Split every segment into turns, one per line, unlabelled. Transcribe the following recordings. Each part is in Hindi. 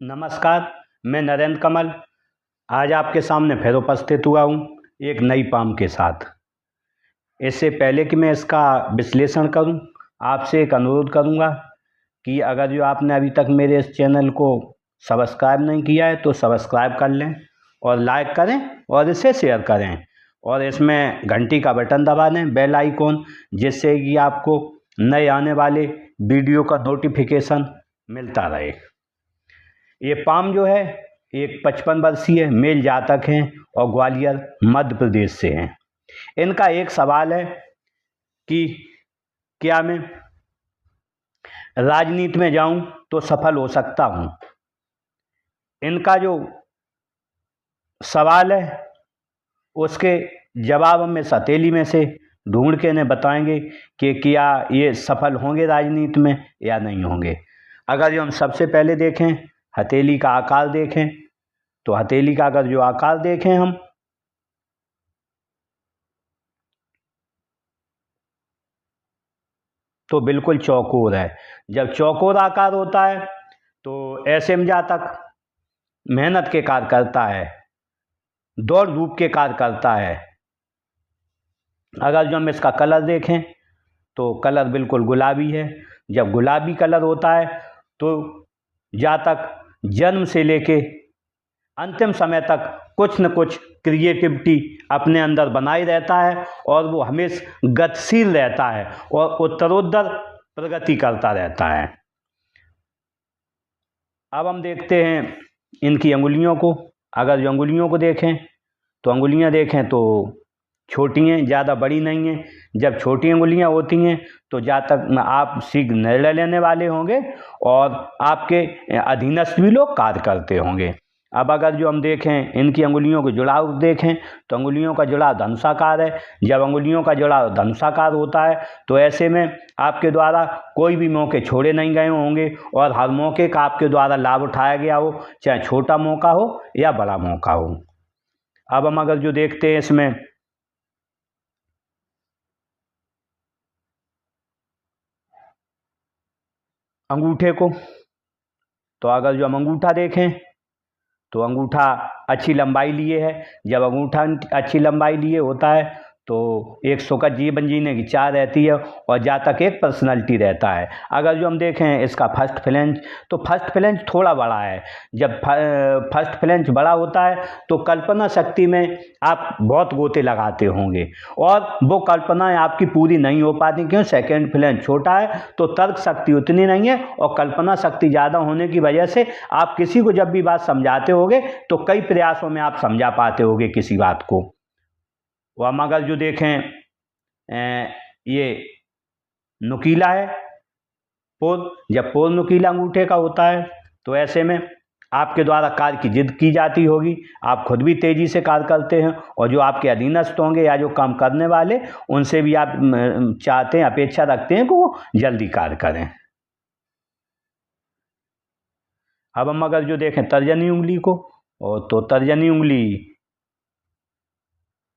नमस्कार। मैं नरेंद्र कमल आज आपके सामने फिर उपस्थित हुआ हूँ एक नई पाम के साथ। इससे पहले कि मैं इसका विश्लेषण करूँ, आपसे एक अनुरोध करूँगा कि अगर जो आपने अभी तक मेरे इस चैनल को सब्सक्राइब नहीं किया है तो सब्सक्राइब कर लें और लाइक करें और इसे शेयर करें और इसमें घंटी का बटन दबा दें, बेल आइकॉन, जिससे कि आपको नए आने वाले वीडियो का नोटिफिकेशन मिलता रहे। ये पाम जो है एक 55 वर्षीय मेल जातक हैं और ग्वालियर मध्य प्रदेश से हैं। इनका एक सवाल है कि क्या मैं राजनीति में जाऊं तो सफल हो सकता हूं। इनका जो सवाल है उसके जवाब हम इस हथेली में से ढूंढ के इन्हें बताएंगे कि क्या ये सफल होंगे राजनीति में या नहीं होंगे। अगर जो हम सबसे पहले देखें, हथेली का आकार देखें, तो हथेली का अगर जो आकार देखें हम, तो बिल्कुल चौकोर है। जब चौकोर आकार होता है तो ऐसे में जातक मेहनत के कार्य करता है, दौड़ धूप के कार्य करता है। अगर जो हम इसका कलर देखें तो कलर बिल्कुल गुलाबी है। जब गुलाबी कलर होता है तो जातक जन्म से लेके अंतिम समय तक कुछ न कुछ क्रिएटिविटी अपने अंदर बनाए रहता है और वो हमेशा गतिशील रहता है और उत्तरोत्तर प्रगति करता रहता है। अब हम देखते हैं इनकी अंगुलियों को। अगर जो अंगुलियों को देखें तो अंगुलियां देखें तो छोटी हैं, ज़्यादा बड़ी नहीं हैं। जब छोटी अंगुलियां होती हैं तो जातक आप शीघ्र निर्णय लेने वाले होंगे और आपके अधीनस्थ भी लोग कार्य करते होंगे। अब अगर जो हम देखें इनकी अंगुलियों के जुड़ाव देखें तो अंगुलियों का जुड़ाव धनुषाकार है। जब अंगुलियों का जुड़ाव धनुषाकार होता है तो ऐसे में आपके द्वारा कोई भी मौके छोड़े नहीं गए होंगे और हर मौके का आपके द्वारा लाभ उठाया गया हो, चाहे छोटा मौका हो या बड़ा मौका हो। अब हम अगर जो देखते हैं इसमें अंगूठे को, तो अगर जो हम अंगूठा देखें तो अंगूठा अच्छी लंबाई लिए है। जब अंगूठा अच्छी लंबाई लिए होता है तो एक सुखद जीवन जीने की चाह रहती है और जातक एक पर्सनालिटी रहता है। अगर जो हम देखें इसका फर्स्ट फ्लैंज, तो फर्स्ट फ्लैंज थोड़ा बड़ा है। जब फर्स्ट फ्लैंज बड़ा होता है तो कल्पना शक्ति में आप बहुत गोते लगाते होंगे और वो कल्पनाएं आपकी पूरी नहीं हो पाती। क्यों? सेकेंड फ्लैंज छोटा है तो तर्क शक्ति उतनी नहीं है और कल्पना शक्ति ज़्यादा होने की वजह से आप किसी को जब भी बात समझाते होगे तो कई प्रयासों में आप समझा पाते होगे किसी बात को। वह हम अगर जो देखें ये नुकीला है पोल। जब पोल नुकीला अंगूठे का होता है तो ऐसे में आपके द्वारा कार्य की जिद की जाती होगी। आप खुद भी तेजी से कार्य करते हैं और जो आपके अधीनस्थ होंगे या जो काम करने वाले उनसे भी आप चाहते हैं, अपेक्षा रखते हैं कि वो जल्दी कार्य करें। अब हम अगर जो देखें तर्जनी उंगली को, और तो तर्जनी उंगली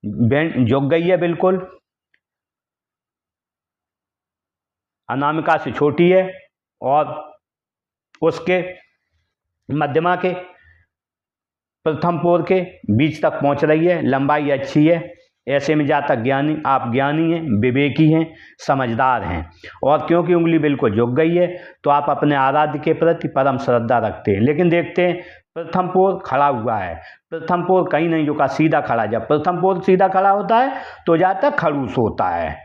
झुक गई है, बिल्कुल अनामिका से छोटी है और उसके मध्यमा के प्रथम पोर के बीच तक पहुंच रही है। लंबाई अच्छी है। ऐसे में जातक आप ज्ञानी हैं, विवेकी हैं, समझदार हैं और क्योंकि उंगली बिल्कुल झुक गई है तो आप अपने आराध्य के प्रति परम श्रद्धा रखते हैं। लेकिन देखते हैं प्रथम पोर खड़ा हुआ है। प्रथम पोर कहीं नहीं झुका, सीधा खड़ा। जब प्रथम पोर सीधा खड़ा होता है तो जातक खड़ूस होता है।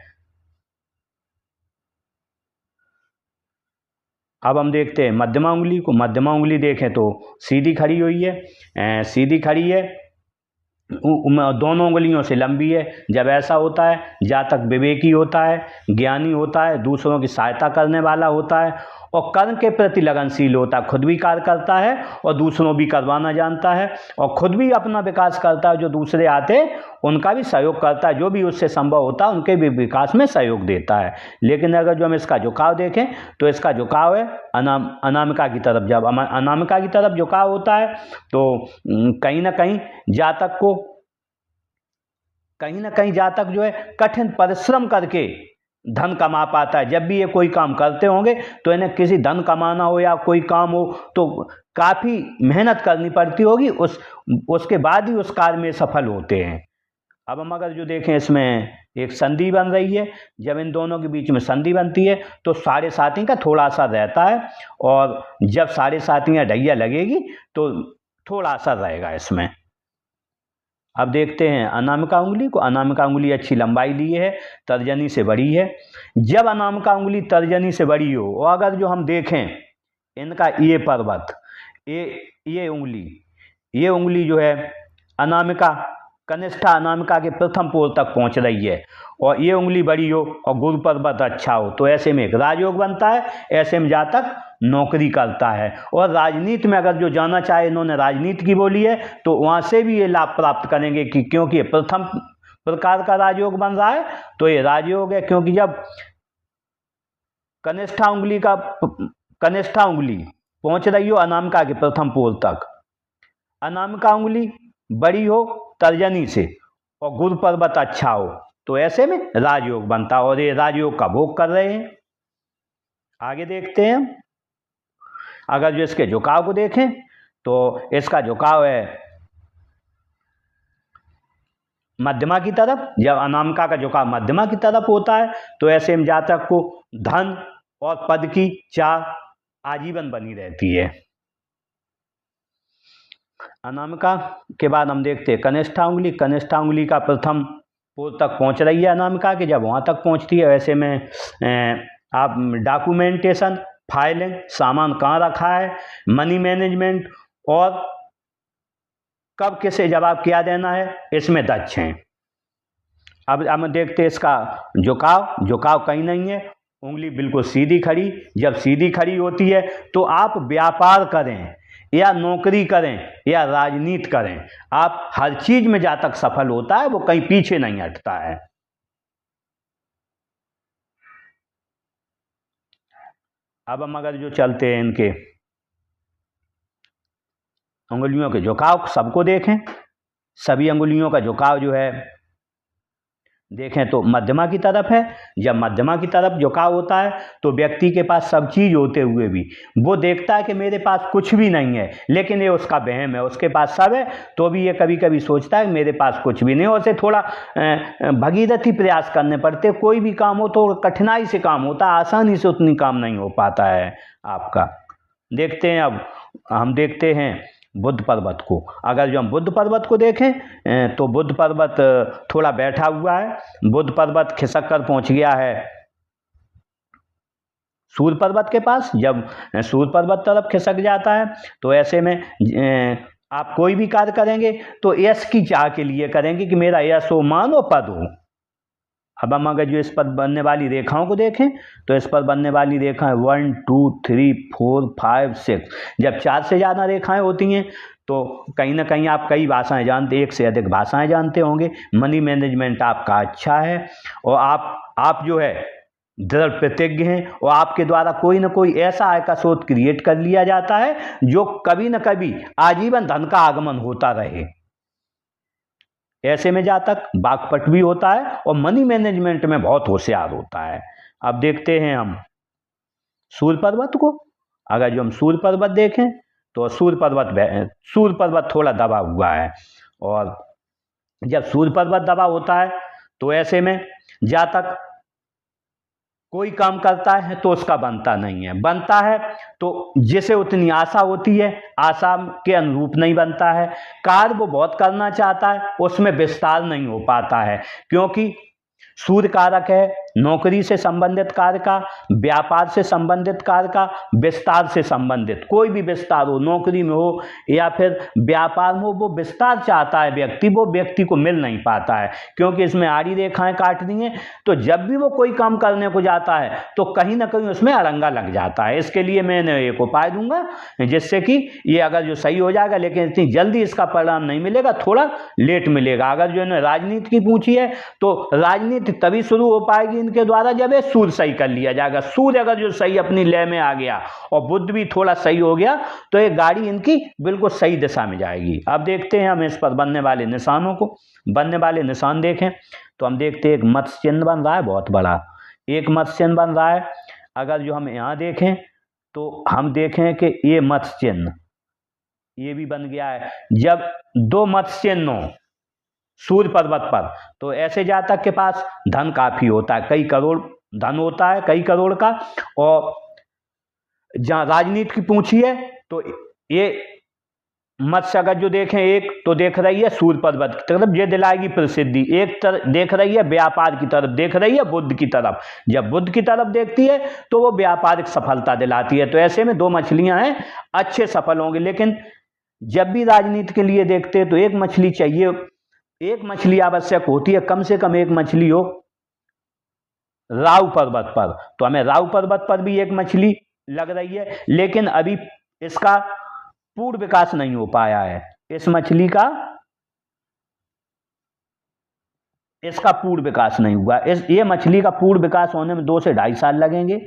अब हम देखते हैं मध्यमा उंगली को। मध्यमा उंगली देखें तो सीधी खड़ी हुई है, सीधी खड़ी है, दोनों उंगलियों से लंबी है। जब ऐसा होता है जातक विवेकी होता है, ज्ञानी होता है, दूसरों की सहायता करने वाला होता है और कर्म के प्रति लगनशील होता है। खुद भी कार्य करता है और दूसरों भी करवाना जानता है और खुद भी अपना विकास करता है। जो दूसरे आते उनका भी सहयोग करता है, जो भी उससे संभव होता है उनके भी विकास में सहयोग देता है। लेकिन अगर जो हम इसका झुकाव देखें तो इसका झुकाव है अनामिका की तरफ। जब अनामिका की तरफ झुकाव होता है तो कहीं ना कहीं जातक को, कहीं ना कहीं जातक जो है कठिन परिश्रम करके धन कमा पाता है। जब भी ये कोई काम करते होंगे तो इन्हें किसी धन कमाना हो या कोई काम हो तो काफ़ी मेहनत करनी पड़ती होगी, उसके बाद ही उस कार्य में सफल होते हैं। अब हम अगर जो देखें इसमें एक संधि बन रही है, जब इन दोनों के बीच में संधि बनती है तो साढ़े साथी का थोड़ा सा रहता है, और जब साढ़े साथी या ढैया लगेगी तो थोड़ा सा रहेगा इसमें। अब देखते हैं अनामिका उंगली को। अनामिका उंगली अच्छी लंबाई लिए है, तर्जनी से बड़ी है। जब अनामिका उंगली तर्जनी से बड़ी हो और अगर जो हम देखें इनका ये पर्वत, ये उंगली जो है अनामिका कनिष्ठा अनामिका के प्रथम पोल तक पहुंच रही है और ये उंगली बड़ी हो और गुरु पर्वत अच्छा हो तो ऐसे में एक राजयोग बनता है। ऐसे में जातक नौकरी करता है और राजनीति में अगर जो जाना चाहे, इन्होंने राजनीति की बोली है तो वहाँ से भी ये लाभ प्राप्त करेंगे कि क्योंकि ये प्रथम प्रकार का राजयोग बन रहा है तो ये राजयोग है। क्योंकि जब कनिष्ठा उंगली पहुंच रही हो अनामिका के प्रथम पोल तक, अनामिका उंगली बड़ी हो तर्जनी से और गुरु पर्वत अच्छा हो तो ऐसे में राजयोग बनता है और ये राजयोग का भोग कर रहे हैं। आगे देखते हैं। अगर जो इसके झुकाव को देखें तो इसका झुकाव है मध्यमा की तरफ। जब अनामिका का झुकाव मध्यमा की तरफ होता है तो ऐसे में जातक को धन और पद की चाह आजीवन बनी रहती है। अनामिका के बाद हम देखते हैं कनिष्ठा उंगली। कनिष्ठा उंगली का प्रथम पोल तक पहुंच रही है अनामिका के। जब वहां तक पहुंचती है वैसे में आप डॉक्यूमेंटेशन, फाइलिंग, सामान कहाँ रखा है, मनी मैनेजमेंट और कब किसे जवाब क्या देना है इसमें दक्ष हैं। अब हम देखते हैं इसका झुकाव कहीं नहीं है, उंगली बिल्कुल सीधी खड़ी। जब सीधी खड़ी होती है तो आप व्यापार करें या नौकरी करें या राजनीति करें, आप हर चीज में जातक सफल होता है, वो कहीं पीछे नहीं हटता है। अब हम अगर जो चलते हैं इनके अंगुलियों के झुकाव सबको देखें, सभी अंगुलियों का झुकाव जो है देखें तो मध्यमा की तरफ है। जब मध्यमा की तरफ झुकाव होता है तो व्यक्ति के पास सब चीज होते हुए भी वो देखता है कि मेरे पास कुछ भी नहीं है, लेकिन ये उसका वहम है, उसके पास सब है तो भी ये कभी कभी सोचता है मेरे पास कुछ भी नहीं। उसे थोड़ा भगीरथी प्रयास करने पड़ते। कोई भी काम हो तो कठिनाई से काम होता है, आसानी से उतनी काम नहीं हो पाता है आपका। देखते हैं अब हम देखते हैं बुद्ध पर्वत को। अगर जो हम बुद्ध पर्वत को देखें तो बुद्ध पर्वत थोड़ा बैठा हुआ है। बुद्ध पर्वत खिसक कर पहुंच गया है सूर्य पर्वत के पास। जब सूर्य पर्वत तरफ खिसक जाता है तो ऐसे में आप कोई भी कार्य करेंगे तो यश की चाह के लिए करेंगे कि मेरा यश हो, मान हो, पद हो। अब हम अगर जो इस पर बनने वाली रेखाओं को देखें तो इस पर बनने वाली रेखाएं 1 2 3 4 5 6। जब 4 से ज़्यादा रेखाएं होती हैं तो कहीं ना कहीं आप कई भाषाएं जानते, एक से अधिक भाषाएं जानते होंगे। मनी मैनेजमेंट आपका अच्छा है और आप जो है दृढ़ प्रतिज्ञ हैं और आपके द्वारा कोई ना कोई ऐसा आय का स्रोत क्रिएट कर लिया जाता है जो कभी ना कभी आजीवन धन का आगमन होता रहे। ऐसे में जातक बागपट भी होता है और मनी मैनेजमेंट में बहुत होशियार होता है। अब देखते हैं हम सूर्य पर्वत को। अगर जो हम सूर्य पर्वत देखें तो सूर्य पर्वत थोड़ा दबा हुआ है और जब सूर्य पर्वत दबा होता है तो ऐसे में जातक कोई काम करता है तो उसका बनता नहीं है, बनता है तो जिसे उतनी आशा होती है आशा के अनुरूप नहीं बनता है। कार्य वो बहुत करना चाहता है उसमें विस्तार नहीं हो पाता है, क्योंकि सूर्य कारक है नौकरी से संबंधित कार्य का, व्यापार से संबंधित कार्य का, विस्तार से संबंधित कोई भी विस्तार हो, नौकरी में हो या फिर व्यापार में हो, वो विस्तार चाहता है व्यक्ति, वो व्यक्ति को मिल नहीं पाता है क्योंकि इसमें आड़ी रेखाएं काट दी हैं। तो जब भी वो कोई काम करने को जाता है तो कहीं ना कहीं उसमें अड़ंगा लग जाता है। इसके लिए मैंने एक उपाय दूंगा जिससे कि ये अगर जो सही हो जाएगा, लेकिन इतनी जल्दी इसका परिणाम नहीं मिलेगा, थोड़ा लेट मिलेगा। अगर जो इन्होंने राजनीति की पूछी है तो राजनीति तभी शुरू हो पाएगी इनके द्वारा जब ये सूर्य सही कर लिया जाएगा। सूर्य अगर जो सही अपनी लय में आ गया और बुध भी थोड़ा सही हो गया तो ये गाड़ी इनकी बिल्कुल सही दिशा में जाएगी। अब देखते हैं हम इस पर बनने वाले निशानों को। बनने वाले निशान देखें तो हम देखते हैं एक मत्स्य चिन्ह बन रहा है बहुत बड़ा। एक मत्स्य चिन्ह बन रहा है। अगर जो हम यहाँ देखें तो हम देखें कि ये मत्स्य चिन्ह ये भी बन गया है। जब दो मत्स्य चिन्ह हो सूर्य पर्वत पर तो ऐसे जातक के पास धन काफी होता है, कई करोड़ धन होता है, कई करोड़ का। और जहाँ राजनीति की पूंछी है तो ये मत्स्य अगर जो देखें एक तो देख रही है सूर्य पर्वत की तरफ, ये दिलाएगी प्रसिद्धि। एक तरफ देख रही है व्यापार की तरफ, देख रही है बुद्ध की तरफ। जब बुद्ध की तरफ देखती है तो वो व्यापारिक सफलता दिलाती है। तो ऐसे में दो मछलियां हैं, अच्छे सफल होंगे। लेकिन जब भी राजनीति के लिए देखते हैं तो एक मछली चाहिए, एक मछली आवश्यक होती है, कम से कम एक मछली हो राहु पर्वत पर। तो हमें राहु पर्वत पर भी एक मछली लग रही है, लेकिन अभी इसका पूर्ण विकास नहीं हो पाया है। इस मछली का इसका पूर्ण विकास नहीं हुआ। ये मछली का पूर्ण विकास होने में 2 से 2.5 साल लगेंगे।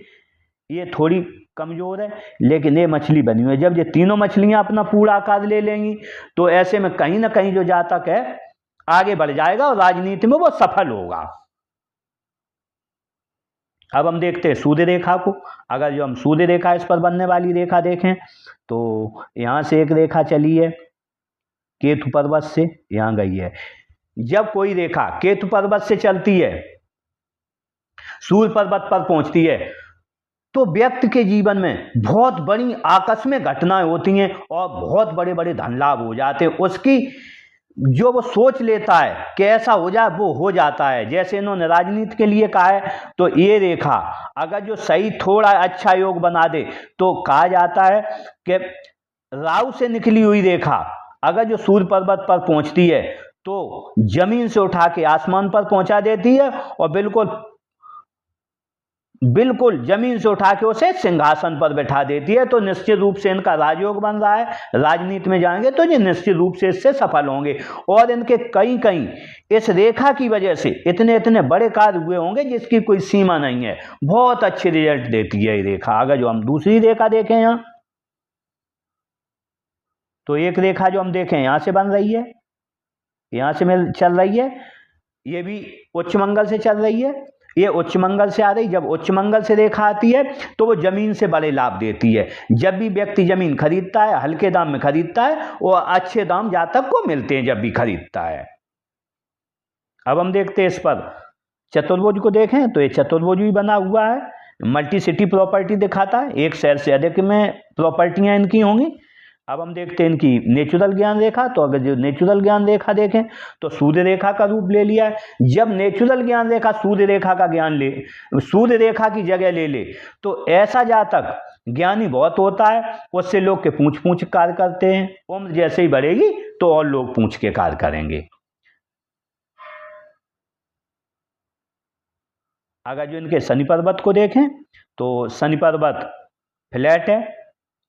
ये थोड़ी कमजोर है, लेकिन ये मछली बनी हुई है। जब ये तीनों मछलियां अपना पूरा आकार ले लेंगी तो ऐसे में कहीं ना कहीं जो जातक है आगे बढ़ जाएगा और राजनीति में वो सफल होगा। अब हम देखते हैं सूर्य रेखा को। अगर जो हम सूर्य रेखा इस पर बनने वाली रेखा देखें तो यहां से एक रेखा चली है केतु पर्वत से, यहां गई है। जब कोई रेखा केतु पर्वत से चलती है सूर्य पर्वत पर पहुंचती है तो व्यक्ति के जीवन में बहुत बड़ी आकस्मिक घटनाएं होती हैं और बहुत बड़े बड़े धन लाभ हो जाते हैं। उसकी जो वो सोच लेता है कि ऐसा हो जाए वो हो जाता है। जैसे इन्होंने राजनीति के लिए कहा है तो ये रेखा अगर जो सही थोड़ा अच्छा योग बना दे तो कहा जाता है कि राहु से निकली हुई रेखा अगर जो सूर्य पर्वत पर पहुंचती है तो जमीन से उठा के आसमान पर पहुंचा देती है और बिल्कुल जमीन से उठा के उसे सिंहासन पर बैठा देती है। तो निश्चित रूप से इनका राजयोग बन रहा है। राजनीति में जाएंगे तो ये निश्चित रूप से इससे सफल होंगे और इनके कई इस रेखा की वजह से इतने बड़े कार्य हुए होंगे जिसकी कोई सीमा नहीं है। बहुत अच्छे रिजल्ट देती है ये रेखा। अगर जो हम दूसरी रेखा देखें यहाँ तो एक रेखा जो हम देखें यहां से बन रही है, यहां से चल रही है, ये भी उच्च मंगल से चल रही है। ये उच्च मंगल से आ रही। जब उच्च मंगल से रेखा आती है तो वो जमीन से बड़े लाभ देती है। जब भी व्यक्ति जमीन खरीदता है हल्के दाम में खरीदता है और अच्छे दाम जातक को मिलते हैं जब भी खरीदता है। अब हम देखते हैं इस पर चतुर्भुज को देखें तो ये चतुर्भुज भी बना हुआ है, मल्टी सिटी प्रॉपर्टी दिखाता है। एक शहर से अधिक में प्रॉपर्टियां इनकी होंगी। अब हम देखते हैं इनकी नेचुरल ज्ञान रेखा। तो अगर जो नेचुरल ज्ञान रेखा देखें तो सूर्य रेखा का रूप ले लिया है। जब नेचुरल ज्ञान रेखा सूर्य रेखा का ज्ञान ले, सूर्य रेखा की जगह ले ले तो ऐसा जातक ज्ञानी बहुत होता है। उससे लोग के पूछ कार्य करते हैं। उम्र जैसे ही बढ़ेगी तो और लोग पूछ के कार्य करेंगे। अगर जो इनके शनि पर्वत को देखें तो शनि पर्वत फ्लैट है,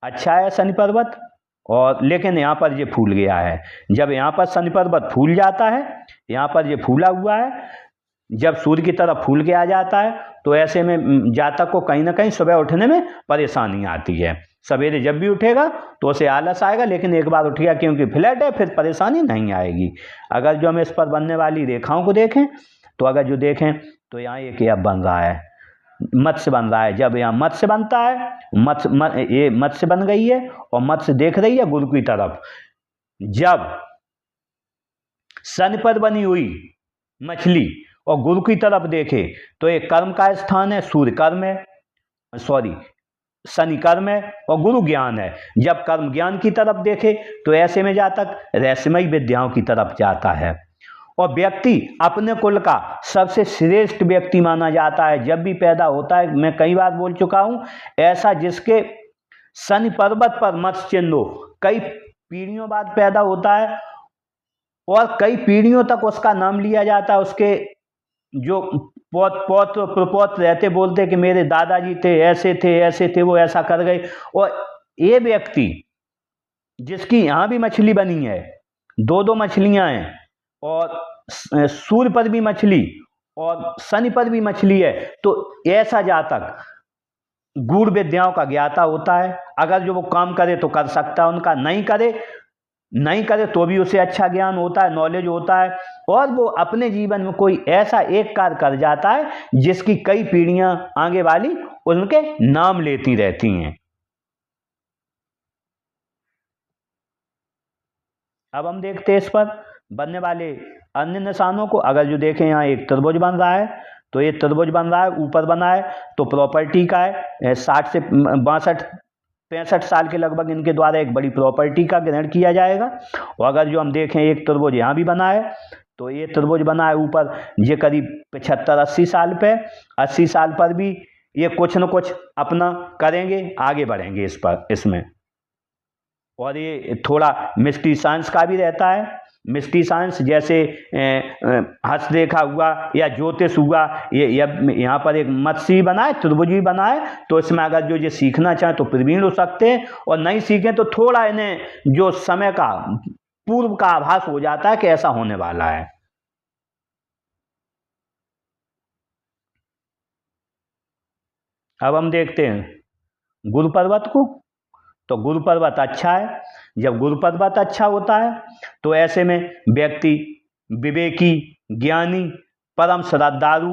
अच्छा है शनि पर्वत, और लेकिन यहाँ पर ये फूल गया है। जब यहाँ पर शनि पर्वत फूल जाता है, यहाँ पर ये फूला हुआ है, जब सूर्य की तरफ फूल के आ जाता है तो ऐसे में जातक को कहीं ना कहीं सुबह उठने में परेशानी आती है। सवेरे जब भी उठेगा तो उसे आलस आएगा, लेकिन एक बार उठ गया क्योंकि फ्लैट है फिर परेशानी नहीं आएगी। अगर जो हम इस पर बनने वाली रेखाओं को देखें तो अगर जो देखें तो यहाँ एक अब बन रहा है, मत्स्य बन रहा है। जब यहाँ मत्स्य बनता है, ये मत्स्य बन गई है और मत्स्य देख रही है गुरु की तरफ। जब शनि पर बनी हुई मछली और गुरु की तरफ देखे तो एक कर्म का स्थान है, सूर्य कर्म है, शनि कर्म है और गुरु ज्ञान है। जब कर्म ज्ञान की तरफ देखे तो ऐसे में जातक रहस्यमयी विद्याओं की तरफ जाता है और व्यक्ति अपने कुल का सबसे श्रेष्ठ व्यक्ति माना जाता है। जब भी पैदा होता है, मैं कई बार बोल चुका हूं, ऐसा जिसके शनि पर्वत पर मत्स्य चिन्ह हो, कई पीढ़ियों बाद पैदा होता है और कई पीढ़ियों तक उसका नाम लिया जाता है। उसके जो पौत्र प्रपौत्र रहते बोलते कि मेरे दादाजी थे, ऐसे थे, वो ऐसा कर गए। और ये व्यक्ति जिसकी यहां भी मछली बनी है, 2 मछलियां हैं और सूर्य पर भी मछली और शनि पर भी मछली है, तो ऐसा जातक गूढ़ विद्याओं का ज्ञाता होता है। अगर जो वो काम करे तो कर सकता है, उनका नहीं करे नहीं करे तो भी उसे अच्छा ज्ञान होता है, नॉलेज होता है, और वो अपने जीवन में कोई ऐसा एक कार्य कर जाता है जिसकी कई पीढ़ियां आगे वाली उनके नाम लेती रहती हैं। अब हम देखते हैं इस पर बनने वाले अन्य निशानों को। अगर जो देखें यहाँ एक त्रिभुज बन रहा है, तो ये त्रिभुज बन रहा है, ऊपर बना है, तो प्रॉपर्टी का है, 60 से 62-65 साल के लगभग इनके द्वारा एक बड़ी प्रॉपर्टी का ग्रहण किया जाएगा। और अगर जो हम देखें एक त्रिभुज यहाँ भी बना है, तो ये त्रिभुज बना है ऊपर, ये करीब 75-80 साल पे, 80 साल पर भी ये कुछ न कुछ अपना करेंगे, आगे बढ़ेंगे इस पर, इसमें। और ये थोड़ा मिस्ट्री साइंस का भी रहता है। मिस्ट्री साइंस जैसे हस्तरेखा हुआ या ज्योतिष हुआ, ये यहाँ पर एक मत्स्य बना है, त्रिभुज भी बना है, तो इसमें अगर जो ये सीखना चाहें तो प्रवीण हो सकते हैं, और नहीं सीखें तो थोड़ा इन्हें जो समय का पूर्व का आभास हो जाता है कि ऐसा होने वाला है। अब हम देखते हैं गुरु पर्वत को। तो गुरु पर्वत अच्छा है। जब गुरु पर्वत अच्छा होता है तो ऐसे में व्यक्ति विवेकी, ज्ञानी, परम श्रद्धालु,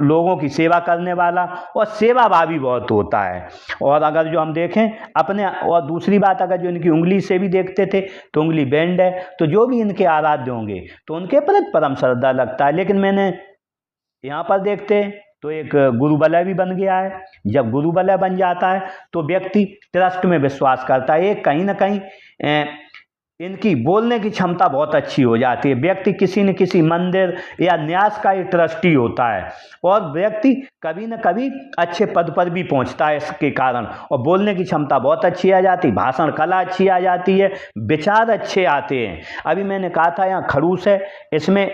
लोगों की सेवा करने वाला और सेवाभावी बहुत होता है। और अगर जो हम देखें अपने, और दूसरी बात, अगर जो इनकी उंगली से भी देखते थे तो उंगली बैंड है, तो जो भी इनके आराध्य होंगे तो उनके प्रति परम श्रद्धा लगता है। लेकिन मैंने यहाँ पर देखते तो एक गुरु वलय भी बन गया है। जब गुरु वलय बन जाता है तो व्यक्ति ट्रस्ट में विश्वास करता है। ये कहीं ना कहीं इनकी बोलने की क्षमता बहुत अच्छी हो जाती है। व्यक्ति किसी न किसी मंदिर या न्यास का ही ट्रस्टी होता है, और व्यक्ति कभी न कभी अच्छे पद पर भी पहुंचता है इसके कारण। और बोलने की क्षमता बहुत अच्छी आ जाती है, भाषण कला अच्छी आ जाती है, विचार अच्छे आते हैं। अभी मैंने कहा था यहाँ खड़ूस है, इसमें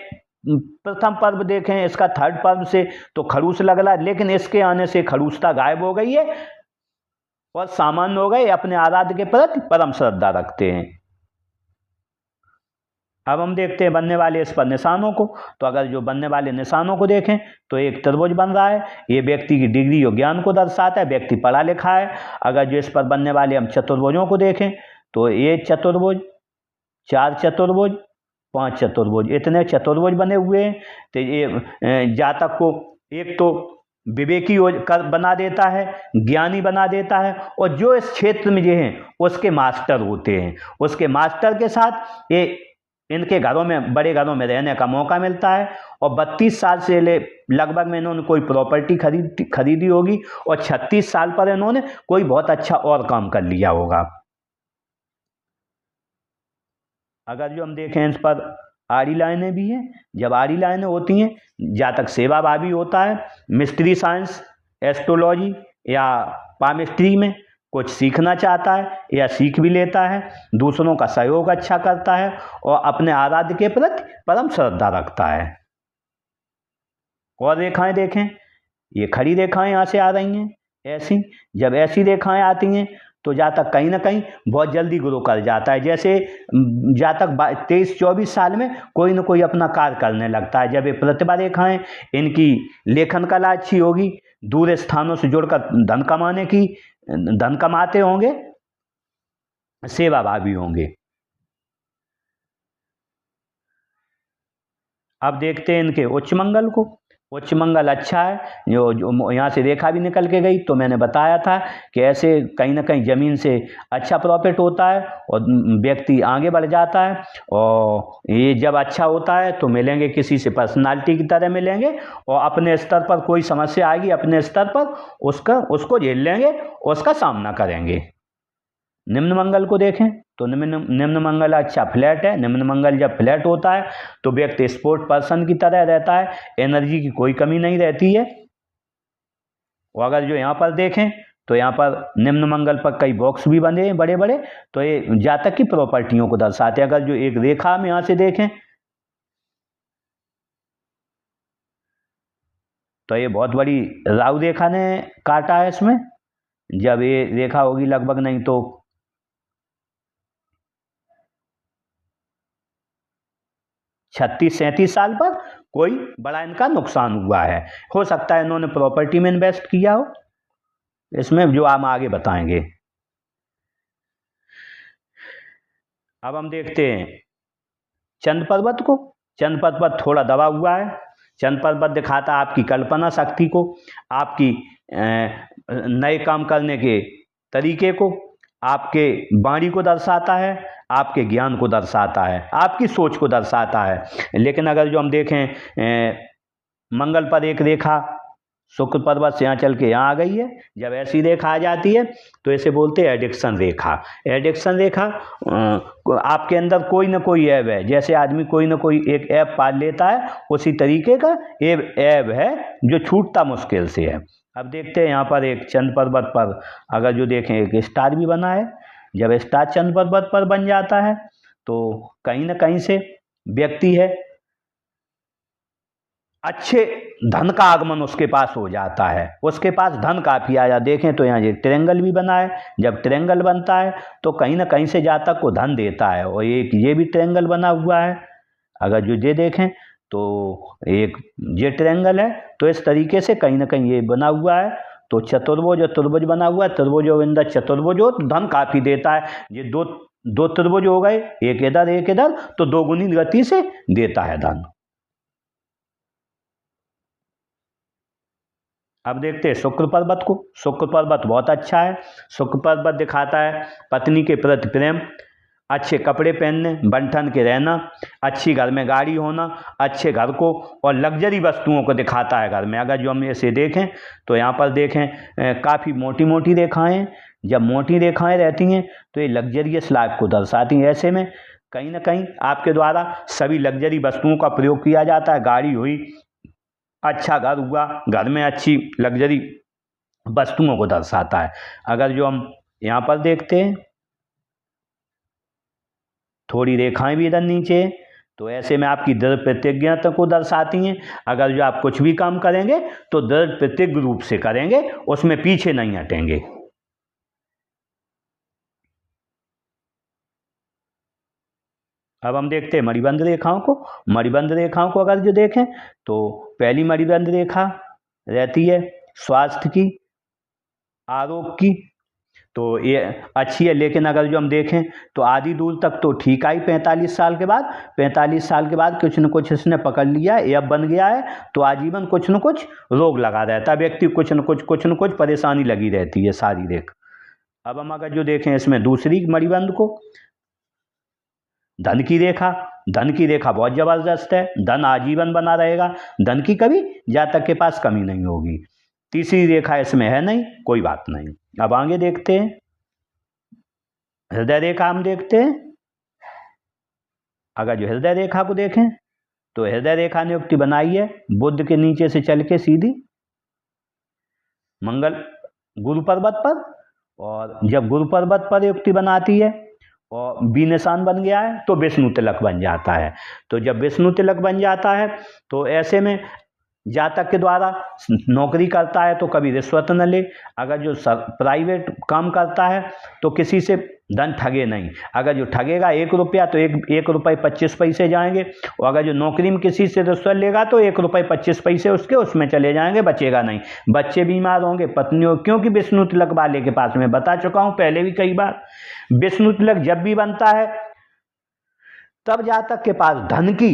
प्रथम पर्व देखें इसका थर्ड पर्व से तो खड़ूस लग रहा है, लेकिन इसके आने से खड़ूसता गायब हो गई है और सामान्य हो गए, अपने आराध्य के प्रति परम श्रद्धा रखते हैं। अब हम देखते हैं बनने वाले इस पर निशानों को। तो अगर जो बनने वाले निशानों को देखें तो एक त्रिभुज बन रहा है, ये व्यक्ति की डिग्री और ज्ञान को दर्शाता है, व्यक्ति पढ़ा लिखा है। अगर जो इस पर बनने वाले हम चतुर्भुजों को देखें तो ये चतुर्भुज, 4 चतुर्भुज, 5 चतुर्भुज, इतने चतुर्भुज बने हुए हैं। तो ये जातक को एक तो विवेकी बना देता है, ज्ञानी बना देता है, और जो इस क्षेत्र में जो हैं उसके मास्टर होते हैं। उसके मास्टर के साथ ये इनके घरों में, बड़े घरों में रहने का मौका मिलता है। और 32 साल से लगभग में इन्होंने कोई प्रॉपर्टी खरीदी होगी, और 36 साल पर इन्होंने कोई बहुत अच्छा और काम कर लिया होगा। अगर जो हम देखें इस पर आड़ी लाइनें भी हैं। जब आड़ी लाइनें होती हैं, जातक सेवाभावी होता है, मिस्ट्री साइंस, एस्ट्रोलॉजी या पामिस्ट्री में कुछ सीखना चाहता है या सीख भी लेता है, दूसरों का सहयोग अच्छा करता है और अपने आराध्य के प्रति परम श्रद्धा रखता है। और रेखाएं देखें, ये खड़ी रेखाएं यहाँ से आ रही हैं ऐसी। जब ऐसी रेखाएं आती हैं तो जातक कहीं ना कहीं बहुत जल्दी ग्रो कर जाता है। जैसे जातक 23-24 साल में कोई ना कोई अपना कार्य करने लगता है। जब ये प्रतिभा रेखाएं, इनकी लेखन कला अच्छी होगी, दूर स्थानों से जुड़कर धन कमाते होंगे, सेवाभावी होंगे। अब देखते हैं इनके उच्च मंगल को। उच्च मंगल अच्छा है। जो यहाँ से रेखा भी निकल के गई, तो मैंने बताया था कि ऐसे कहीं ना कहीं ज़मीन से अच्छा प्रॉफिट होता है और व्यक्ति आगे बढ़ जाता है। और ये जब अच्छा होता है तो मिलेंगे किसी से पर्सनालिटी की तरह मिलेंगे, और अपने स्तर पर कोई समस्या आएगी, अपने स्तर पर उसको झेल लेंगे, उसका सामना करेंगे। निम्न मंगल को देखें तो निम्न मंगल अच्छा फ्लैट है। निम्न मंगल जब फ्लैट होता है तो व्यक्ति स्पोर्ट पर्सन की तरह रहता है, एनर्जी की कोई कमी नहीं रहती है। और अगर जो यहाँ पर देखें तो यहाँ पर निम्न मंगल पर कई बॉक्स भी बने हैं बड़े बड़े, तो ये जातक की प्रॉपर्टियों को दर्शाते हैं। अगर जो एक रेखा में यहाँ से देखें तो ये बहुत बड़ी राहु रेखा ने काटा है इसमें। जब ये रेखा होगी लगभग नहीं तो 36-37 साल पर कोई बड़ा इनका नुकसान हुआ है। हो सकता है इन्होंने प्रॉपर्टी में इन्वेस्ट किया हो, इसमें जो हम आगे बताएंगे। अब हम देखते हैं चंद्र पर्वत को। चंद्र पर्वत थोड़ा दबा हुआ है। चंद्र पर्वत दिखाता है आपकी कल्पना शक्ति को, आपकी नए काम करने के तरीके को, आपके वाणी को दर्शाता है, आपके ज्ञान को दर्शाता है, आपकी सोच को दर्शाता है। लेकिन अगर जो हम देखें मंगल पर एक रेखा शुक्र पर्वत से यहाँ चल के यहाँ आ गई है, जब ऐसी रेखा आ जाती है तो इसे बोलते हैं एडिक्शन रेखा। एडिक्शन रेखा आपके अंदर कोई ना कोई ऐब है, जैसे आदमी कोई ना कोई एक ऐब पाल लेता है, उसी तरीके का ऐब है जो छूटता मुश्किल से है। अब देखते हैं यहाँ पर एक चंद्र पर्वत पर अगर जो देखें एक स्टार भी बना है। जब स्टार चंद्र पर्वत पर बन जाता है तो कहीं ना कहीं से व्यक्ति है अच्छे धन का आगमन उसके पास हो जाता है, उसके पास धन काफ़ी आया। देखें तो यहाँ ये ट्रायंगल भी बना है। जब ट्रायंगल बनता है तो कहीं ना कहीं से जातक को धन देता है। और एक ये भी ट्रायंगल बना हुआ है। अगर जो ये देखें तो एक ये ट्रायंगल है, तो इस तरीके से कहीं ना कहीं ये बना हुआ है। तो चतुर्भुज और त्रिभुज बना हुआ है। त्रिभुज और इंद्र चतुर्भुज हो तो धन काफ़ी देता है। ये दो त्रिभुज हो गए, एक इधर, तो दोगुनी गति से देता है धन। अब देखते हैं शुक्र पर्वत को। शुक्र पर्वत बहुत अच्छा है। शुक्र पर्वत दिखाता है पत्नी के प्रति प्रेम, अच्छे कपड़े पहनने, बन-ठन के रहना, अच्छी घर में गाड़ी होना, अच्छे घर को और लग्जरी वस्तुओं को दिखाता है घर में। अगर जो हम इसे देखें तो यहाँ पर देखें काफ़ी मोटी मोटी रेखाएं। जब मोटी रेखाएं रहती हैं तो ये लग्जरियस लाइफ को दर्शाती हैं। ऐसे में कहीं ना कहीं आपके द्वारा सभी लग्जरी वस्तुओं का प्रयोग किया जाता है। गाड़ी हुई, अच्छा घर हुआ, घर में अच्छी लग्जरी वस्तुओं को दर्शाता है। अगर जो हम यहाँ पर देखते हैं थोड़ी रेखाएं भी इधर नीचे, तो ऐसे में आपकी दृढ़ प्रतिज्ञता को दर्शाती हैं। अगर जो आप कुछ भी काम करेंगे तो दृढ़ प्रतिज्ञ रूप से करेंगे, उसमें पीछे नहीं हटेंगे। अब हम देखते हैं मणिबंध रेखाओं को। मणिबंध रेखाओं को अगर जो देखें तो पहली मणिबंध रेखा रहती है स्वास्थ्य की, आरोग्य की, तो ये अच्छी है। लेकिन अगर जो हम देखें तो आधी दूर तक तो ठीक आई। 45 साल के बाद कुछ न कुछ इसने पकड़ लिया है, अब बन गया है, तो आजीवन कुछ न कुछ रोग लगा रहता है व्यक्ति, कुछ न कुछ परेशानी लगी रहती है शारीरिक। अब हम अगर जो देखें इसमें दूसरी मणिबंध को, धन की रेखा बहुत जबरदस्त है। धन आजीवन बना रहेगा, धन की कभी जातक के पास कमी नहीं होगी। तीसरी रेखा इसमें है नहीं, कोई बात नहीं। अब आगे देखते हैं हृदय रेखा। हम देखते हैं अगर जो हृदय रेखा को देखें तो हृदय रेखा ने युक्ति बनाई है बुध के नीचे से चल के सीधी मंगल गुरु पर्वत पर, और जब गुरु पर्वत पर युक्ति बनाती है और बी निशान बन गया है तो विष्णु तिलक बन जाता है। तो जब विष्णु तिलक बन जाता है तो ऐसे में जातक के द्वारा नौकरी करता है तो कभी रिश्वत न ले। अगर जो प्राइवेट काम करता है तो किसी से धन ठगे नहीं। अगर जो ठगेगा 1 रुपया तो 1 रुपये 25 पैसे जाएंगे, और अगर जो नौकरी में किसी से रिश्वत लेगा तो 1 रुपये 25 पैसे उसमें चले जाएंगे, बचेगा नहीं। बच्चे बीमार होंगे, पत्नियों, क्योंकि विष्णु तिलक वाले के पास मैं बता चुका हूँ पहले भी कई बार, विष्णु तिलक जब भी बनता है तब जातक के पास धन की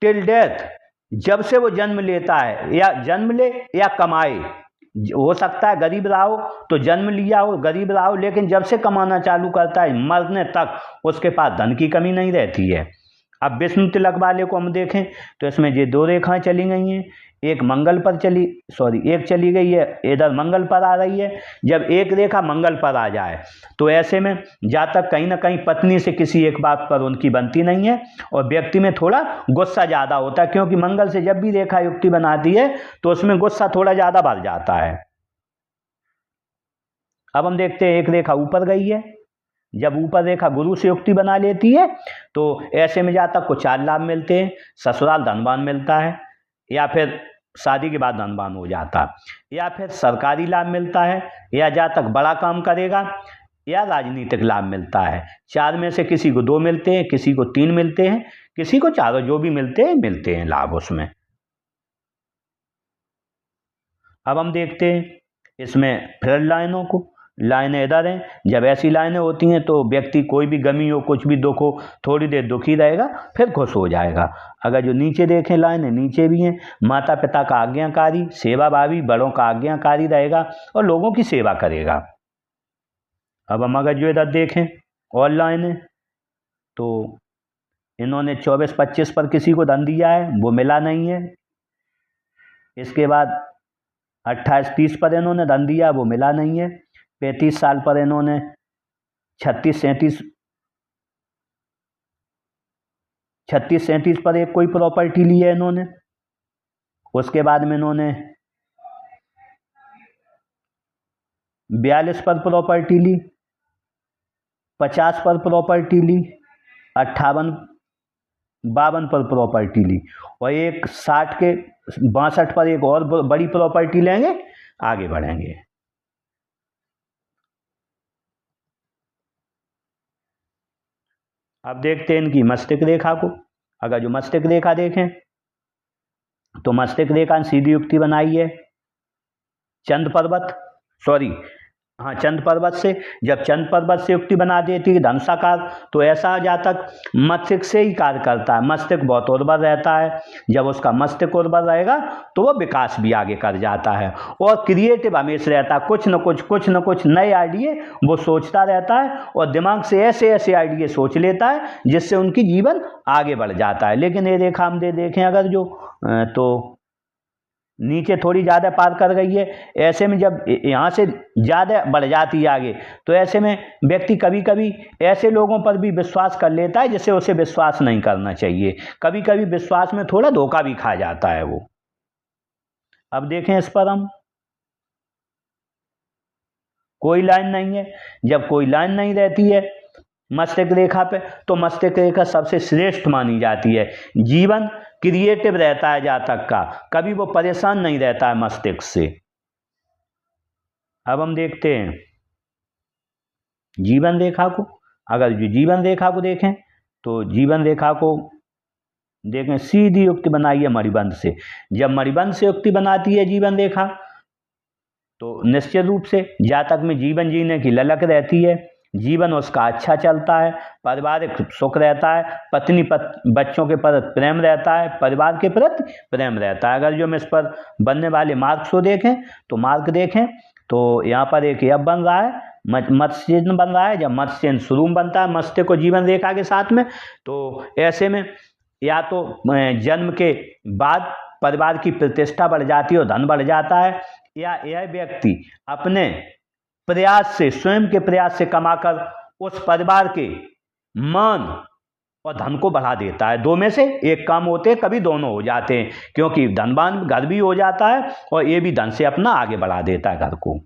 टिल डेथ, जब से वो जन्म लेता है या जन्म ले या कमाए, हो सकता है गरीब रहा हो तो जन्म लिया हो गरीब रहा हो, लेकिन जब से कमाना चालू करता है मरने तक उसके पास धन की कमी नहीं रहती है। अब विष्णु तिलक वाले को हम देखें तो इसमें ये 2 रेखाएं चली गई हैं। एक चली गई है इधर मंगल पर आ रही है। जब एक रेखा मंगल पर आ जाए तो ऐसे में जातक कहीं ना कहीं पत्नी से किसी एक बात पर उनकी बनती नहीं है, और व्यक्ति में थोड़ा गुस्सा ज़्यादा होता है, क्योंकि मंगल से जब भी रेखा युक्ति बनाती है तो उसमें गुस्सा थोड़ा ज़्यादा बढ़ जाता है। अब हम देखते हैं एक रेखा ऊपर गई है। जब ऊपर रेखा गुरु से युक्ति बना लेती है तो ऐसे में जातक को 4 लाभ मिलते हैं। ससुराल धनवान मिलता है, या फिर शादी के बाद धनवान हो जाता, या फिर सरकारी लाभ मिलता है, या जातक बड़ा काम करेगा, या राजनीतिक लाभ मिलता है। 4 में से किसी को 2 मिलते हैं, किसी को 3 मिलते हैं, किसी को 4, जो भी मिलते हैं लाभ उसमें। अब हम देखते हैं इसमें फ्लड लाइनों को। लाइनें इधर हैं। जब ऐसी लाइनें होती हैं तो व्यक्ति कोई भी गमी हो, कुछ भी दुख हो, थोड़ी देर दुखी रहेगा, फिर खुश हो जाएगा। अगर जो नीचे देखें लाइनें नीचे भी हैं, माता पिता का आज्ञाकारी, सेवाभावी, बड़ों का आज्ञाकारी रहेगा और लोगों की सेवा करेगा। अब हम अगर जो इधर देखें और लाइनें, तो इन्होंने 24-25 पर किसी को धन दिया है, वो मिला नहीं है। इसके बाद 28-30 पर इन्होंने धन दिया, वो मिला नहीं है। 35 साल पर इन्होंने 36-37 पर एक कोई प्रॉपर्टी ली है इन्होंने। उसके बाद में इन्होंने 42 पर प्रॉपर्टी ली, 50 पर प्रॉपर्टी ली, 52 पर प्रॉपर्टी ली, और एक 62 पर एक और बड़ी प्रॉपर्टी लेंगे, आगे बढ़ेंगे। अब देखते हैं इनकी मस्तिष्क रेखा को। अगर जो मस्तिष्क रेखा देखें तो मस्तिष्क रेखा सीधी युक्ति बनाई है चंद पर्वत से। जब चंद पर्वत से युक्ति बना देती है धनुषाकार, तो ऐसा जातक मस्तिष्क से ही कार्य करता है। मस्तिष्क बहुत उर्वर रहता है। जब उसका मस्तिष्क उर्वर रहेगा तो वह विकास भी आगे कर जाता है और क्रिएटिव हमेशा रहता है। कुछ न कुछ नए आइडिया वो सोचता रहता है और दिमाग से ऐसे आइडिया सोच लेता है जिससे उनकी जीवन आगे बढ़ जाता है। लेकिन ये रेखा हम देखें अगर जो तो नीचे थोड़ी ज़्यादा पार कर गई है। ऐसे में जब यहाँ से ज़्यादा बढ़ जाती है आगे, तो ऐसे में व्यक्ति कभी कभी ऐसे लोगों पर भी विश्वास कर लेता है जिससे उसे विश्वास नहीं करना चाहिए। कभी कभी विश्वास में थोड़ा धोखा भी खा जाता है वो। अब देखें इस पर हम, कोई लाइन नहीं है। जब कोई लाइन नहीं रहती है मस्तिष्क रेखा पे, तो मस्तिष्क रेखा सबसे श्रेष्ठ मानी जाती है। जीवन क्रिएटिव रहता है जातक का, कभी वो परेशान नहीं रहता है मस्तिष्क से। अब हम देखते हैं जीवन रेखा को। अगर जो जीवन रेखा को देखें तो जीवन रेखा को देखें सीधी युक्ति बनाई है मणिबंध से। जब मणिबंध से युक्ति बनाती है जीवन रेखा, तो निश्चित रूप से जातक में जीवन जीने की ललक रहती है। जीवन उसका अच्छा चलता है, पारिवारिक सुख रहता है, पत्नी बच्चों के प्रति प्रेम रहता है, परिवार के प्रति प्रेम रहता है। अगर जो हम इस पर बनने वाले मार्क्स को देखें तो मार्क देखें तो यहाँ पर एक यब बन रहा है, मत्स्य चिन्ह बन रहा है। जब मत्स्य चिन्ह शुरू में बनता है मस्तिष्क को जीवन रेखा के साथ में, तो ऐसे में या तो जन्म के बाद परिवार की प्रतिष्ठा बढ़ जाती है और धन बढ़ जाता है, या यह व्यक्ति अपने प्रयास से, स्वयं के प्रयास से कमाकर उस परिवार के मान और धन को बढ़ा देता है। दो में से एक काम होते हैं, कभी दोनों हो जाते हैं, क्योंकि धनवान घर भी हो जाता है और ये भी धन से अपना आगे बढ़ा देता है घर को।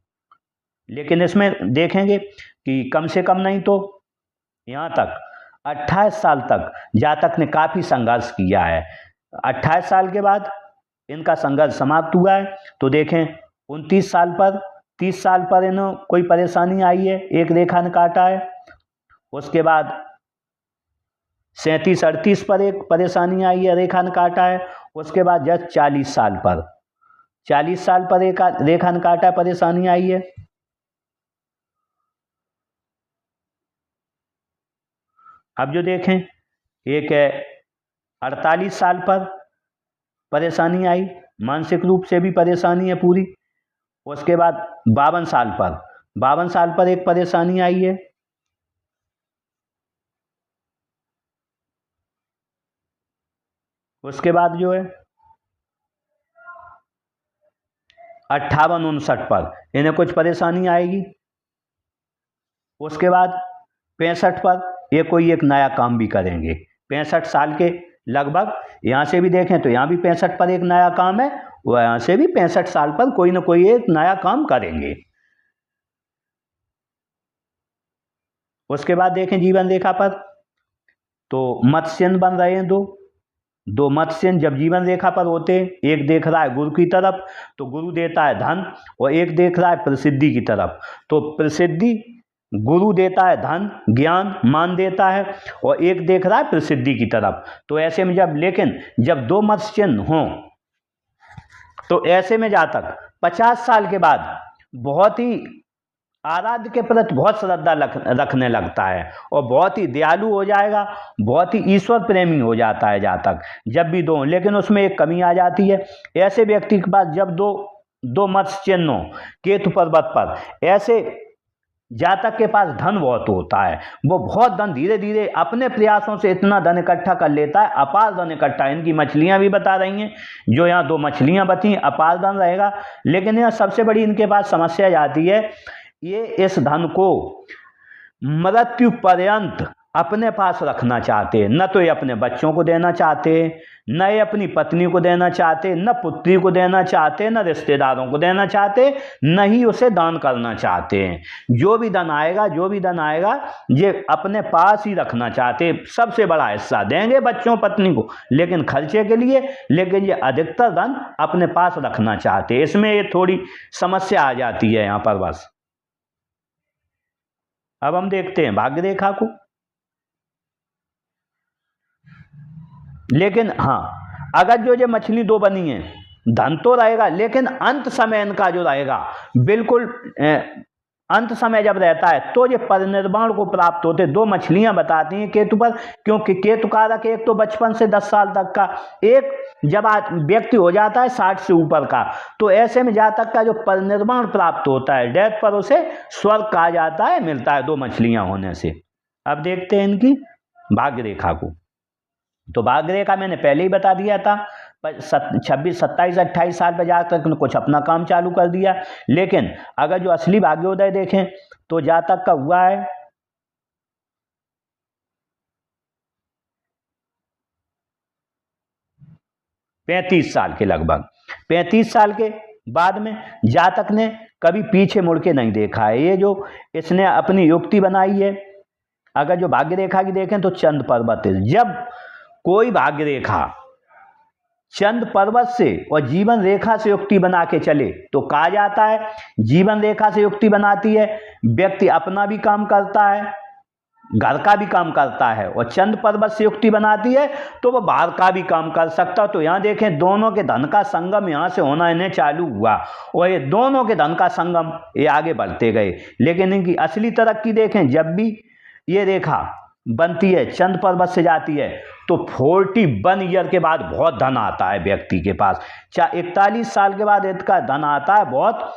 लेकिन इसमें देखेंगे कि कम से कम नहीं तो यहाँ तक 28 साल तक जातक ने काफ़ी संघर्ष किया है। 28 साल के बाद इनका संघर्ष समाप्त हुआ है। तो देखें 29 साल पर, 30 साल पर इन्हें कोई परेशानी आई है, एक रेखा ने काटा है। उसके बाद 37-38 पर एक परेशानी आई है, रेखा ने काटा है। उसके बाद जस्ट 40 साल पर एक रेखा ने काटा है, परेशानी आई है। अब जो देखें एक है 48 साल पर परेशानी आई, मानसिक रूप से भी परेशानी है पूरी। उसके बाद 52 साल पर एक परेशानी आई है। उसके बाद जो है 58-59 पर इन्हें कुछ परेशानी आएगी। उसके बाद 65 पर ये कोई एक नया काम भी करेंगे। 65 साल के लगभग, यहाँ से भी देखें तो यहाँ भी 65 पर एक नया काम है, वह यहाँ से भी 65 साल पर कोई ना कोई एक नया काम करेंगे। उसके बाद देखें जीवन रेखा पर तो मत्स्य बन रहे हैं दो मत्स्य जब जीवन रेखा पर होते हैं, एक देख रहा है गुरु की तरफ, तो गुरु देता है धन, और एक देख रहा है प्रसिद्धि की तरफ, तो प्रसिद्धि गुरु देता है धन, ज्ञान, मान देता है, और एक देख रहा है प्रसिद्धि की तरफ। तो ऐसे में जब दो मत्स्य हों, तो ऐसे में जातक 50 साल के बाद बहुत ही आराध्य के प्रति बहुत श्रद्धा रखने लगता है और बहुत ही दयालु हो जाएगा, बहुत ही ईश्वर प्रेमी हो जाता है जातक जब भी दो। लेकिन उसमें एक कमी आ जाती है, ऐसे व्यक्ति के पास जब दो मत्स्य चिन्ह केतु पर्वत पर, ऐसे जातक के पास धन बहुत होता है। वो बहुत धन धीरे धीरे अपने प्रयासों से इतना धन इकट्ठा कर लेता है, अपार धन इकट्ठा। इनकी मछलियां भी बता रही हैं, जो यहाँ 2 मछलियां बती, अपार धन रहेगा। लेकिन यहाँ सबसे बड़ी इनके पास समस्या जाती है, ये इस धन को मृत्यु पर्यंत अपने पास रखना चाहते, न तो ये अपने बच्चों को देना चाहते, न ये अपनी पत्नी को देना चाहते, न पुत्री को देना चाहते, न रिश्तेदारों को देना चाहते, न ही उसे दान करना चाहते हैं। जो भी धन आएगा ये अपने पास ही रखना चाहते। सबसे बड़ा हिस्सा देंगे बच्चों पत्नी को, लेकिन खर्चे के लिए, लेकिन ये अधिकतर धन अपने पास रखना चाहते। इसमें ये थोड़ी समस्या आ जाती है यहाँ पर बस। अब हम देखते हैं भाग्य रेखा को। लेकिन हाँ, अगर जो ये मछली 2 बनी है, धन तो रहेगा, लेकिन अंत समय इनका जो रहेगा बिल्कुल अंत समय जब रहता है तो ये परिनिर्वाण को प्राप्त होते। 2 मछलियां बताती हैं केतु पर, क्योंकि केतु कारक एक तो बचपन से 10 साल तक का, एक जब व्यक्ति हो जाता है 60 से ऊपर का, तो ऐसे में जातक का जो परिनिर्वाण प्राप्त होता है, डेथ पर उसे स्वर्ग कहा जाता है, मिलता है 2 मछलियां होने से। अब देखते हैं इनकी भाग्य रेखा को। तो भाग्य रेखा मैंने पहले ही बता दिया था, 26, 27, 28 साल पर जाकर कुछ अपना काम चालू कर दिया। लेकिन अगर जो असली भाग्योदय देखें तो जातक का हुआ है 35 साल के लगभग। 35 साल के बाद में जातक ने कभी पीछे मुड़ के नहीं देखा है। ये जो इसने अपनी युक्ति बनाई है, अगर जो भाग्य रेखा की देखें तो चंद्र पर्वत है। जब कोई भाग्य रेखा चंद्र पर्वत से और जीवन रेखा से युक्ति बना के चले तो कहा जाता है, जीवन रेखा से युक्ति बनाती है, व्यक्ति अपना भी काम करता है, घर का भी काम करता है, और चंद्र पर्वत से युक्ति बनाती है तो वह बाहर का भी काम कर सकता है। तो यहाँ देखें, दोनों के धन का संगम यहाँ से होना इन्हें चालू हुआ, और ये दोनों के धन का संगम ये आगे बढ़ते गए। लेकिन इनकी असली तरक्की देखें, जब भी ये रेखा बनती है, चंद्र पर्वत से जाती है, तो 41 ईयर के बाद बहुत धन आता है व्यक्ति के पास। 41 साल के बाद इसका धन आता है बहुत।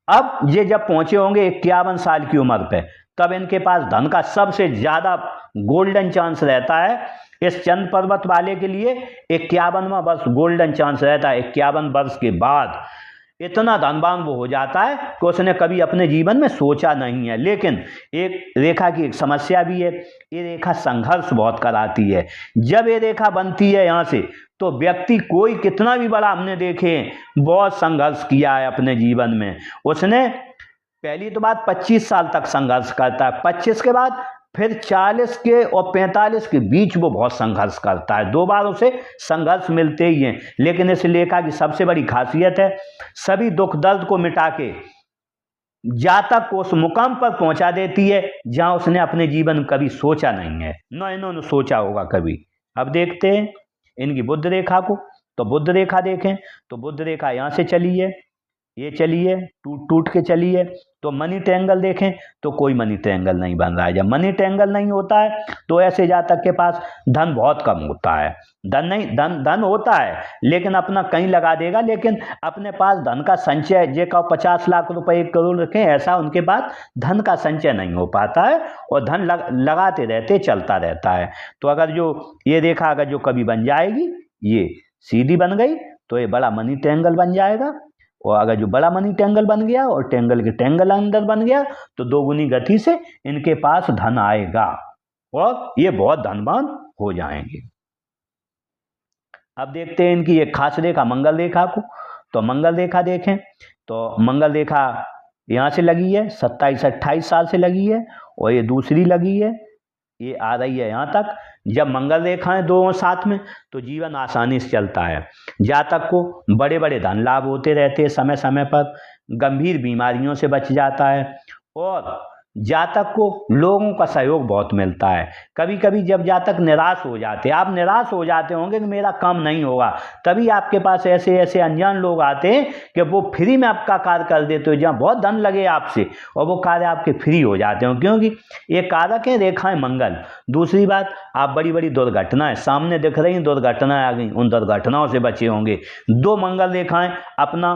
अब ये जब पहुंचे होंगे 51 साल की उम्र पे, तब इनके पास धन का सबसे ज्यादा गोल्डन चांस रहता है। इस चंद्र पर्वत वाले के लिए 51वां वर्ष गोल्डन चांस रहता है। 51 वर्ष के बाद इतना धनवान वो हो जाता है कि उसने कभी अपने जीवन में सोचा नहीं है। लेकिन एक रेखा की एक समस्या भी है, ये रेखा संघर्ष बहुत कराती है। जब ये रेखा बनती है यहाँ से, तो व्यक्ति कोई कितना भी बड़ा, हमने देखे बहुत संघर्ष किया है अपने जीवन में। उसने पहली तो बात 25 साल तक संघर्ष करता है, 25 के बाद फिर 40 के और 45 के बीच वो बहुत संघर्ष करता है। 2 बार उसे संघर्ष मिलते ही हैं। लेकिन इस लेखा की सबसे बड़ी खासियत है, सभी दुख दर्द को मिटा के जातक को उस मुकाम पर पहुंचा देती है जहां उसने अपने जीवन में कभी सोचा नहीं है, न इन्होंने सोचा होगा कभी। अब देखते हैं इनकी बुध रेखा को। तो बुध रेखा देखें तो बुध रेखा यहाँ से चली है, ये चली है, टूट के चली है। तो मनी ट्रायंगल देखें तो कोई मनी ट्रायंगल नहीं बन रहा है। जब मनी ट्रायंगल नहीं होता है तो ऐसे जातक के पास धन बहुत कम होता है। धन होता है, लेकिन अपना कहीं लगा देगा, लेकिन अपने पास धन का संचय, जे का 50 लाख रुपए 1 करोड़ रखें, ऐसा उनके पास धन का संचय नहीं हो पाता है, और धन लगाते रहते, चलता रहता है। तो अगर जो ये रेखा अगर जो कभी बन जाएगी, ये सीधी बन गई, तो ये बड़ा मनी ट्रायंगल बन जाएगा। और अगर जो बड़ा मनी ट्रायंगल बन गया और ट्रायंगल के ट्रायंगल अंदर बन गया, तो 2 गुनी गति से इनके पास धन आएगा और ये बहुत धनवान हो जाएंगे। अब देखते हैं इनकी एक खास रेखा मंगल रेखा को। तो मंगल रेखा देखें तो मंगल रेखा यहाँ से लगी है, 27-28 साल से लगी है, और ये दूसरी लगी है, ये आ रही है यहाँ तक। जब मंगल रेखाएं 2 साथ में, तो जीवन आसानी से चलता है। जातक को बड़े बड़े धन लाभ होते रहते हैं, समय समय पर गंभीर बीमारियों से बच जाता है, और जातक को लोगों का सहयोग बहुत मिलता है। कभी कभी जब जातक निराश हो जाते, आप निराश हो जाते होंगे कि मेरा काम नहीं होगा, तभी आपके पास ऐसे ऐसे अनजान लोग आते हैं कि वो फ्री में आपका कार्य कर देते हो, जहाँ बहुत धन लगे आपसे और वो कार्य आपके फ्री हो जाते हो, क्योंकि ये कारक है रेखाएं मंगल। दूसरी बात, आप बड़ी बड़ी दुर्घटनाएं सामने दिख रही, दुर्घटनाएं आ गई, उन दुर्घटनाओं से बचे होंगे। 2 मंगल रेखाएं अपना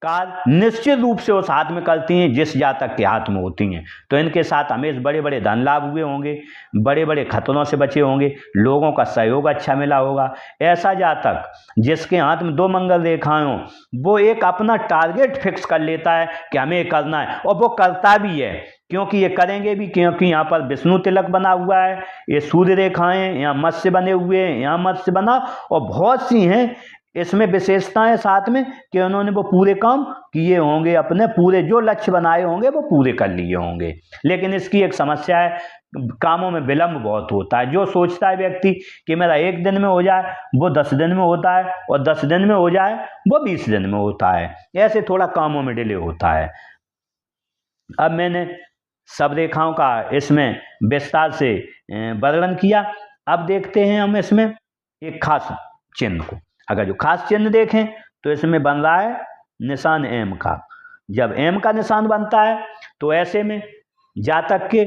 कार्य निश्चित रूप से उस हाथ में करती हैं जिस जातक के हाथ में होती हैं। तो इनके साथ हमेशा बड़े बड़े धन लाभ हुए होंगे, बड़े बड़े खतरों से बचे होंगे, लोगों का सहयोग अच्छा मिला होगा। ऐसा जातक जिसके हाथ में 2 मंगल रेखाएं हों, वो एक अपना टारगेट फिक्स कर लेता है कि हमें ये करना है, और वो करता भी है, क्योंकि ये करेंगे भी, क्योंकि यहाँ पर विष्णु तिलक बना हुआ है, ये सूर्य रेखाएं, यहाँ मत्स्य बने हुए हैं, यहाँ मत्स्य बना, और बहुत सी हैं इसमें विशेषताएं साथ में कि उन्होंने वो पूरे काम किए होंगे, अपने पूरे जो लक्ष्य बनाए होंगे वो पूरे कर लिए होंगे। लेकिन इसकी एक समस्या है, कामों में विलंब बहुत होता है। जो सोचता है व्यक्ति कि मेरा 1 दिन में हो जाए, वो 10 दिन में होता है, और 10 दिन में हो जाए वो 20 दिन में होता है। ऐसे थोड़ा कामों में डिले होता है। अब मैंने सब रेखाओं का इसमें विस्तार से वर्णन किया। अब देखते हैं हम इसमें एक खास चिन्ह को। अगर जो खास चिन्ह देखें तो इसमें बन रहा है निशान एम का। जब एम का निशान बनता है तो ऐसे में जातक के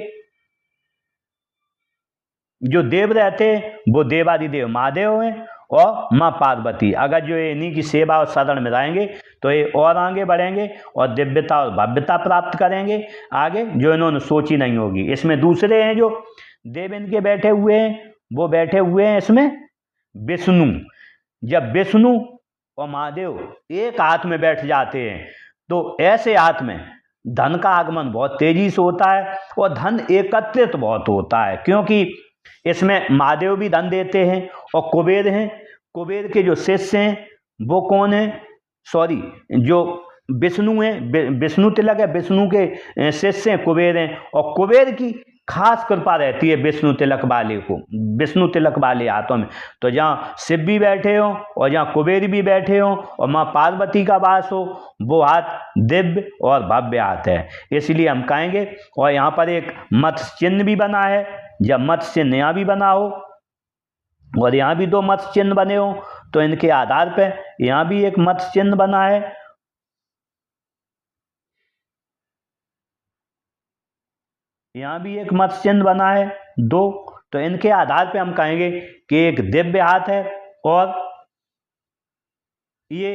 जो देव रहते हैं वो देवादिदेव महादेव हैं और माँ पार्वती। अगर जो इन्हीं की सेवा और शरण में रहेंगे तो ये और आगे बढ़ेंगे और दिव्यता और भव्यता प्राप्त करेंगे आगे, जो इन्होंने सोची नहीं होगी। इसमें दूसरे हैं जो देव इनके बैठे हुए हैं, वो बैठे हुए हैं इसमें विष्णु। जब विष्णु और महादेव एक हाथ में बैठ जाते हैं तो ऐसे हाथ में धन का आगमन बहुत तेजी से होता है और धन एकत्रित बहुत होता है, क्योंकि इसमें महादेव भी धन देते हैं और कुबेर हैं। कुबेर के जो शिष्य हैं वो कौन है, सॉरी, जो विष्णु हैं, विष्णु तिलक है, विष्णु के शिष्य हैं कुबेर हैं, और कुबेर की खास कृपा रहती है विष्णु तिलक वाले को, विष्णु तिलक वाले हाथों में। तो जहाँ शिव भी बैठे हो और जहाँ कुबेर भी बैठे हो और माँ पार्वती का वास हो, वो हाथ दिव्य और भव्य हाथ है, इसलिए हम कहेंगे। और यहाँ पर एक मत्स्य चिन्ह भी बना है। जब मत्स्य चिन्ह यहाँ भी बना हो और यहाँ भी 2 मत्स्य चिन्ह बने हो तो इनके आधार पर यहाँ भी एक मत्स्य चिन्ह बना है, यहाँ भी एक मत्स्य चिन्ह बना है 2। तो इनके आधार पे हम कहेंगे कि एक दिव्य हाथ है और ये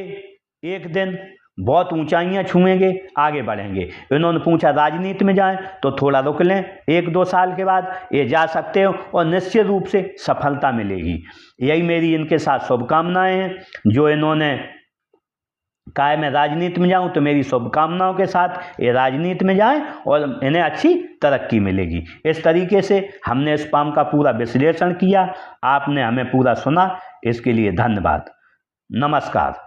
एक दिन बहुत ऊंचाइयां छुएंगे, आगे बढ़ेंगे। इन्होंने पूछा राजनीति में जाएं तो थोड़ा रुक लें, 1-2 साल के बाद ये जा सकते हो और निश्चित रूप से सफलता मिलेगी। यही मेरी इनके साथ शुभकामनाएं हैं। जो इन्होंने कहा है मैं राजनीति में जाऊं, तो मेरी शुभकामनाओं के साथ ये राजनीति में जाएं और इन्हें अच्छी तरक्की मिलेगी। इस तरीके से हमने स्पाम का पूरा विश्लेषण किया, आपने हमें पूरा सुना, इसके लिए धन्यवाद। नमस्कार।